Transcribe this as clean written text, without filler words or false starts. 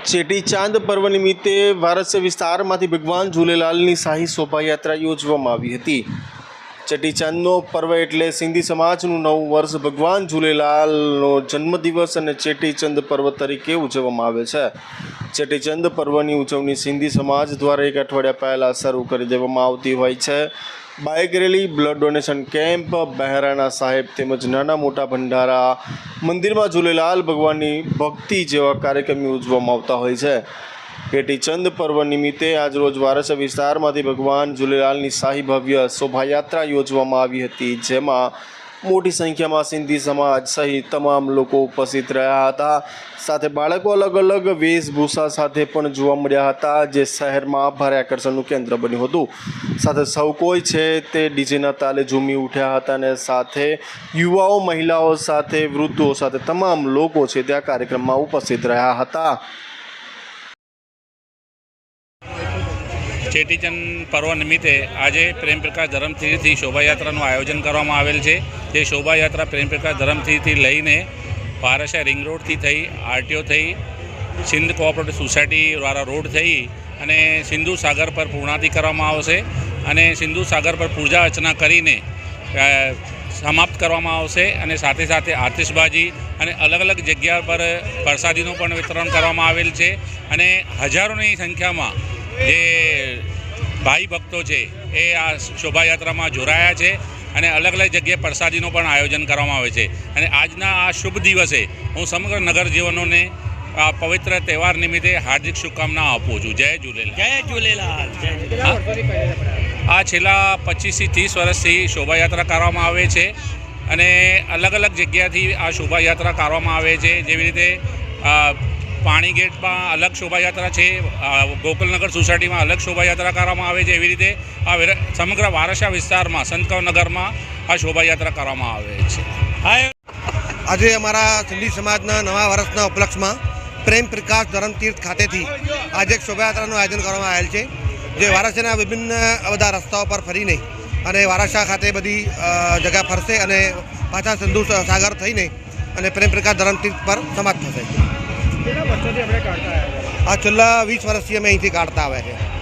ચેટીચાંદ પર્વ નિમિત્તે વારસ્ય વિસ્તારમાંથી ભગવાન ઝૂલેલાલની શાહી શોભાયાત્રા યોજવામાં આવી હતી। ચેટીચાંદનો પર્વ એટલે સિંધી સમાજનું નવું વર્ષ, ભગવાન ઝૂલેલાલનો જન્મદિવસ અને ચેટીચંદ પર્વ તરીકે ઉજવવામાં આવે છે। ચેટીચંદ પર્વની ઉજવણી સિંધી સમાજ દ્વારા એક અઠવાડિયા પહેલાં શરૂ કરી દેવામાં આવતી હોય છે। Bike rally, blood donation camp, બહેરાણા સાહેબ તેમજ નાના મોટા ભંડારા, મંદિરમાં ઝૂલેલાલ ભગવાનની ભક્તિ જેવા કાર્યક્રમ ઉજવવામાં આવતા હોય છે। ચેટીચંદ પર્વ નિમિત્તે આજરોજ વારસા વિસ્તારમાંથી ભગવાન ઝૂલેલાલની શાહી ભવ્ય શોભાયાત્રા યોજવામાં આવી હતી, જેમાં મોટી સંખ્યામાં સિંધી સમાજ સહિત તમામ લોકો ઉપસ્થિત રહ્યા હતા। સાથે બાળકો અલગ અલગ વેશભૂષા સાથે પણ જોવા મળ્યા હતા, જે શહેરમાં ભારે આકર્ષણનું કેન્દ્ર બન્યું હતું। સાથે સૌ કોઈ છે તે ડીજેના તાલે ઝૂમી ઉઠ્યા હતા અને સાથે યુવાઓ, મહિલાઓ સાથે વૃદ્ધો સાથે તમામ લોકો છે તે આ કાર્યક્રમમાં ઉપસ્થિત રહ્યા હતા। ચેટીચંદ પર્વ નિમિત્તે આજે પ્રેમપ્રકાશ ધરમતીર્થથી શોભાયાત્રાનું આયોજન કરવામાં આવેલ છે। જે શોભાયાત્રા પ્રેમપ્રકાશ ધરમતીર્થથી લઈને વારસા રિંગ રોડથી થઈ, આરટીઓ થઈ, સિંધ કોઓપરેટિવ સોસાયટી દ્વારા રોડ થઈ અને સિંધુ સાગર પર પૂર્ણાહુતિ કરવામાં આવશે અને સિંધુ સાગર પર પૂજા અર્ચના કરીને સમાપ્ત કરવામાં આવશે અને સાથે સાથે આતિશબાજી અને અલગ અલગ જગ્યા પર પ્રસાદીનું પણ વિતરણ કરવામાં આવેલ છે અને હજારોની સંખ્યામાં જે ભાઈ ભક્તો છે એ આ શોભાયાત્રામાં જોડાયા છે અને અલગ અલગ જગ્યાએ પ્રસાદીનું પણ આયોજન કરવામાં આવે છે। અને આજના આ શુભ દિવસે હું સમગ્ર નગરજીવનોને આ પવિત્ર તહેવાર નિમિત્તે હાર્દિક શુભકામના આપું છું। જય ઝૂલેલાલ। જય ઝૂલેલાલ। જય ઝૂલેલાલ। આ છેલ્લા 25થી 30 વર્ષથી શોભાયાત્રા કરવામાં આવે છે અને અલગ અલગ જગ્યાથી આ શોભાયાત્રા કરવામાં આવે છે। જેવી રીતે પાણી ગેટમાં અલગ શોભાયાત્રા છે, ગોકુલનગર સોસાયટીમાં અલગ શોભાયાત્રા કરવામાં આવે છે। એવી રીતે આ સમગ્ર વારસા વિસ્તારમાં સંતકવનગરમાં આ શોભાયાત્રા કરવામાં આવે છે। આજે અમારા સિંધી સમાજના નવા વર્ષના ઉપલક્ષમાં પ્રેમપ્રકાશ ધરમતીર્થ ખાતેથી આજે એક શોભાયાત્રાનું આયોજન કરવામાં આવેલ છે, જે વારાસાના વિભિન્ન બધા રસ્તાઓ પર ફરીને અને વારાસા ખાતે બધી જગ્યા ફરશે અને પાછા સિંધુ સાગર થઈને અને પ્રેમપ્રકાશ ધરમતીર્થ પર સમાપ્ત થશે। આ છેલ્લા 20 વર્ષથી અમે અહીંથી કાઢતા આવ્યા છે।